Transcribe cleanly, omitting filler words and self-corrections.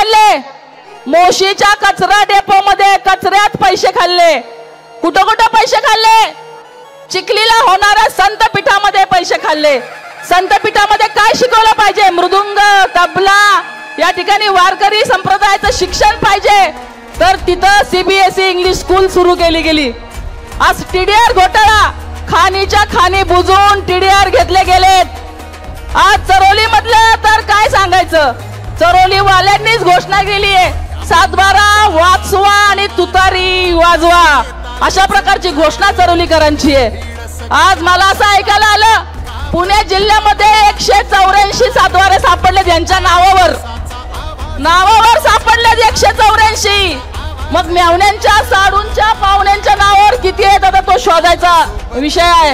खाल्ले? मोशीच्या कचरा डेपो मध्ये कचऱ्यात पैसे खाल्ले. कुठं कुठं पैसे खाल्ले? चिखलीला होणाऱ्या संतपीठामध्ये पैसे खाल्ले. संतपीठामध्ये काय शिकवलं पाहिजे? मृदुंग, तबला, या ठिकाणी वारकरी संप्रदायाचं शिक्षण पाहिजे, तर तिथं CBSE इंग्लिश स्कूल सुरू केली गेली. आज TDR घोटाळा, खाणीच्या खाणी बुजून TDR घेतले गेलेत. आज चरोली मधलं तर काय सांगायचं, चरोली वाल्यांनीच घोषणा केली आहे, 7-12 वाचवा आणि तुतारी वाजवा, अशा प्रकारची घोषणा चरोलीकरांची आहे. आज मला असं ऐकायला आलं, पुणे जिल्ह्यामध्ये 184 सातबारे सापडले यांच्या नावावर सापडलेत 184. मग मेवण्यांच्या, साडूंच्या, पाहुण्यांच्या नावावर किती आहेत आता तो शोधायचा विषय आहे.